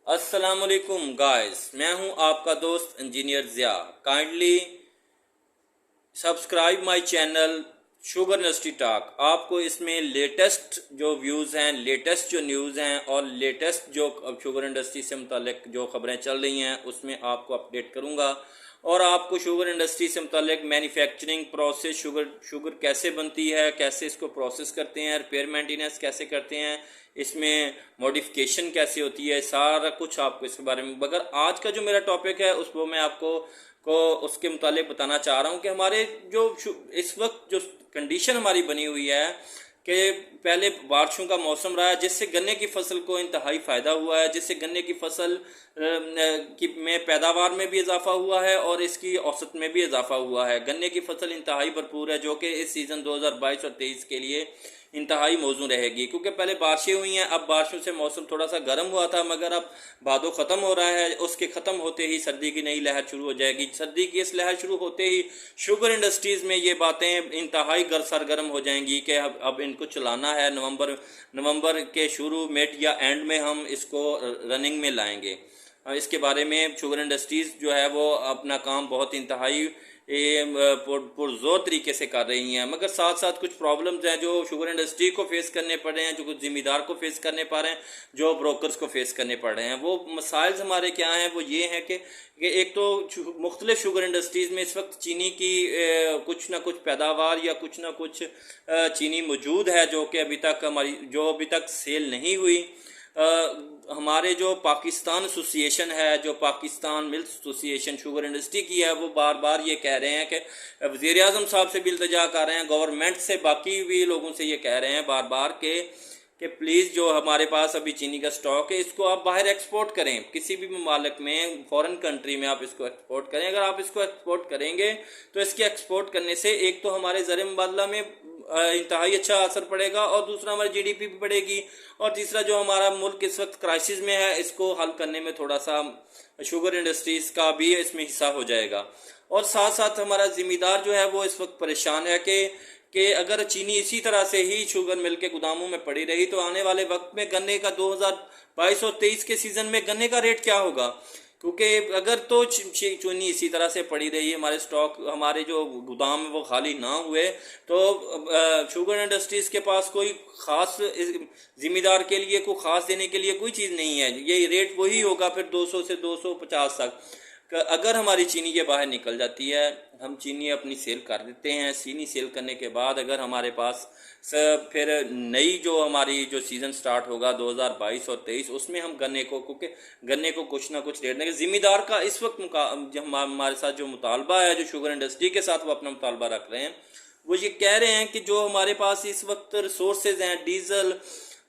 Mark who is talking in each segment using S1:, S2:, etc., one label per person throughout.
S1: अस्सलामुअलैकुम गाइस, मैं हूं आपका दोस्त engineer Zia. Kindly subscribe my channel sugar industry talk. आपको इसमें लेटेस्ट जो व्यूज़ हैं, लेटेस्ट जो न्यूज़ हैं और लेटेस्ट जो शुगर इंडस्ट्री से मुतालिक जो ख़बरें चल रही हैं उसमें आपको अपडेट करूंगा। और आपको शुगर इंडस्ट्री से मुतालिक मैन्युफैक्चरिंग प्रोसेस, शुगर कैसे बनती है, कैसे इसको प्रोसेस करते हैं, रिपेयर मेंटेनेंस कैसे करते हैं, इसमें मॉडिफिकेशन कैसे होती है, सारा कुछ आपको इसके बारे में। मगर आज का जो मेरा टॉपिक है उसको मैं आपको उसके मुतालिक बताना चाह रहा हूँ कि हमारे जो इस वक्त जो कंडीशन हमारी बनी हुई है कि पहले बारिशों का मौसम रहा है जिससे गन्ने की फसल को इंतहाई फ़ायदा हुआ है, जिससे गन्ने की फसल की में पैदावार में भी इजाफा हुआ है और इसकी औसत में भी इजाफा हुआ है। गन्ने की फसल इंतहाई भरपूर है जो कि इस सीज़न 2022 और 23 के लिए इंतहाई मौजू रहेगी, क्योंकि पहले बारिशें हुई हैं। अब बारिशों से मौसम थोड़ा सा गर्म हुआ था, मगर अब भादों ख़त्म हो रहा है, उसके ख़त्म होते ही सर्दी की नई लहर शुरू हो जाएगी। सर्दी की इस लहर शुरू होते ही शुगर इंडस्ट्रीज़ में ये बातें इंतहाई सरगर्म हो जाएंगी कि अब इनको चलाना है। नवंबर के शुरू, मिड या एंड में हम इसको रनिंग में लाएंगे। इसके बारे में शुगर इंडस्ट्रीज़ जो है वो अपना काम बहुत इंतहाई पुरजोर तरीके से कर रही हैं, मगर साथ साथ कुछ प्रॉब्लम्स हैं जो शुगर इंडस्ट्री को फेस करने पड़ रहे हैं, जो कुछ ज़िम्मेदार को फेस करने पड़ रहे हैं, जो ब्रोकर्स को फेस करने पड़ रहे हैं। वो मसाइल्स हमारे क्या हैं, वो ये हैं कि एक तो मुख्तलिफ शुगर इंडस्ट्रीज़ में इस वक्त चीनी की कुछ ना कुछ पैदावार या कुछ ना कुछ चीनी मौजूद है जो कि अभी तक सेल नहीं हुई। हमारे जो पाकिस्तान एसोसिएशन है, जो Pakistan milk association sugar industry की है, वो बार बार ये कह रहे हैं कि वज़ीर आज़म साहब से भी इल्तिजा कर रहे हैं, गवर्नमेंट से, बाकी भी लोगों से ये कह रहे हैं बार बार कि प्लीज़ जो हमारे पास अभी चीनी का स्टॉक है इसको आप बाहर एक्सपोर्ट करें, किसी भी ममालिक में, फॉरेन कंट्री में आप इसको एक्सपोर्ट करें। अगर आप इसको एक्सपोर्ट करेंगे तो इसके एक्सपोर्ट करने से एक तो हमारे ज़र मुबादला में इंतहाई अच्छा असर पड़ेगा और दूसरा हमारी जीडीपी भी बढ़ेगी, और तीसरा जो हमारा मुल्क इस वक्त क्राइसिस में है इसको हल करने में थोड़ा सा शुगर इंडस्ट्रीज़ का भी इसमें हिस्सा हो जाएगा। और साथ साथ हमारा ज़िम्मेदार जो है वो इस वक्त परेशान है कि अगर चीनी इसी तरह से ही शुगर मिल के गोदामों में पड़ी रही तो आने वाले वक्त में गन्ने का 2022 और 23 के सीज़न में गन्ने का रेट क्या होगा। क्योंकि अगर तो चीनी इसी तरह से पड़ी रही, हमारे स्टॉक, हमारे जो गोदाम वो खाली ना हुए, तो शुगर इंडस्ट्रीज़ के पास कोई ख़ास ज़िम्मेदार के लिए कोई ख़ास देने के लिए कोई चीज़ नहीं है। ये रेट वही होगा फिर 200 से 250 तक। अगर हमारी चीनी के बाहर निकल जाती है, हम चीनी अपनी सेल कर देते हैं, चीनी सेल करने के बाद अगर हमारे पास फिर नई जो हमारी जो सीज़न स्टार्ट होगा 2022 और 23, उसमें हम गन्ने को, क्योंकि गन्ने को कुछ ना कुछ रेट देंगे। ज़िम्मेदार का इस वक्त हमारे साथ जो मुतालबा है, जो शुगर इंडस्ट्री के साथ वो अपना मुतालबा रख रहे हैं, वो ये कह रहे हैं कि जो हमारे पास इस वक्त रिसोर्सेज हैं, डीज़ल,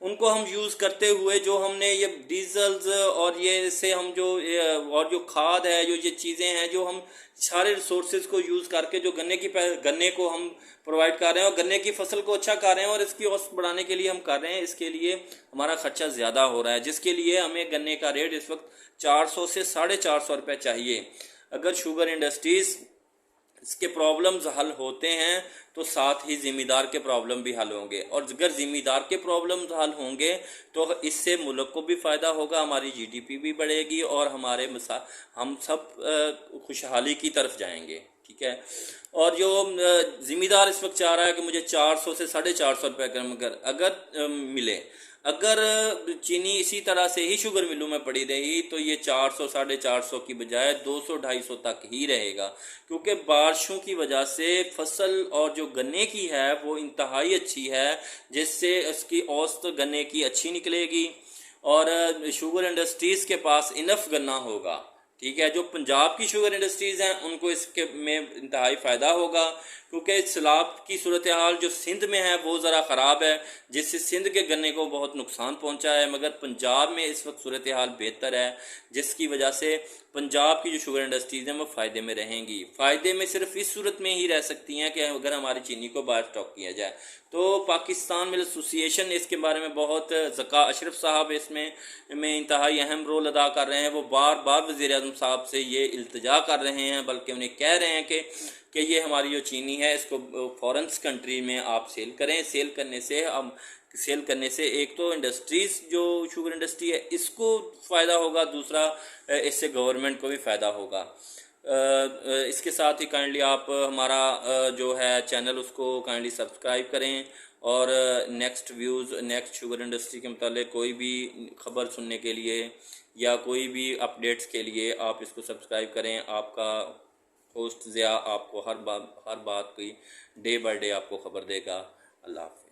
S1: उनको हम यूज़ करते हुए जो हमने ये डीजल्स और ये से हम जो और जो खाद है, जो ये चीज़ें हैं, जो हम सारे रिसोर्सेज को यूज़ करके जो गन्ने को हम प्रोवाइड कर रहे हैं और गन्ने की फसल को अच्छा कर रहे हैं और इसकी औसत बढ़ाने के लिए हम कर रहे हैं, इसके लिए हमारा ख़र्चा ज़्यादा हो रहा है, जिसके लिए हमें गन्ने का रेट इस वक्त 400 से 450 रुपये चाहिए। अगर शुगर इंडस्ट्रीज़ इसके प्रॉब्लम्स हल होते हैं तो साथ ही ज़िम्मेदार के प्रॉब्लम भी हल होंगे, और अगर ज़िम्मेदार के प्रॉब्लम्स हल होंगे तो इससे मुल्क को भी फ़ायदा होगा, हमारी जीडीपी भी बढ़ेगी और हम सब खुशहाली की तरफ जाएंगे। ठीक है। और जो ज़िम्मेदार इस वक्त चाह रहा है कि मुझे 400 से 450 रुपये अगर मिले, अगर चीनी इसी तरह से ही शुगर मिलों में पड़ी रही तो ये 400 450 की बजाय 200 250 तक ही रहेगा, क्योंकि बारिशों की वजह से फसल और जो गन्ने की है वो इंतहाई अच्छी है, जिससे इसकी औसत गन्ने की अच्छी निकलेगी और शुगर इंडस्ट्रीज़ के पास इनफ गन्ना होगा। ठीक है। जो पंजाब की शुगर इंडस्ट्रीज़ हैं उनको इसके में इंतहाई फ़ायदा होगा, क्योंकि सैलाब की सूरत हाल जो सिंध में है वो ज़रा ख़राब है, जिससे सिंध के गन्ने को बहुत नुकसान पहुंचा है, मगर पंजाब में इस वक्त सूरत हाल बेहतर है, जिसकी वजह से पंजाब की जो शुगर इंडस्ट्रीज़ हैं वो फ़ायदे में रहेंगी। फ़ायदे में सिर्फ इस सूरत में ही रह सकती हैं कि अगर हमारी चीनी को बाहर स्टॉक किया जाए। तो पाकिस्तान मिल्क एसोसिएशन इसके बारे में बहुत, ज़का अशरफ साहब इसमें इंतहाई अहम रोल अदा कर रहे हैं। वो बार बार वज़ीर आज़म साहब से ये इल्तिजा कर रहे हैं, बल्कि उन्हें कह रहे हैं कि ये हमारी जो चीनी है इसको फॉरेन कंट्री में आप सेल करें। सेल करने से हम सेल करने से एक तो इंडस्ट्रीज़ जो शुगर इंडस्ट्री है इसको फ़ायदा होगा, दूसरा इससे गवर्नमेंट को भी फ़ायदा होगा। इसके साथ ही काइंडली आप हमारा जो है चैनल उसको काइंडली सब्सक्राइब करें, और next views next sugar industry के मतलब कोई भी खबर सुनने के लिए या कोई भी अपडेट्स के लिए आप इसको सब्सक्राइब करें। आपका होस्ट ज़िया आपको हर बात की डे बाय डे आपको खबर देगा। अल्लाह हाफ़िज़।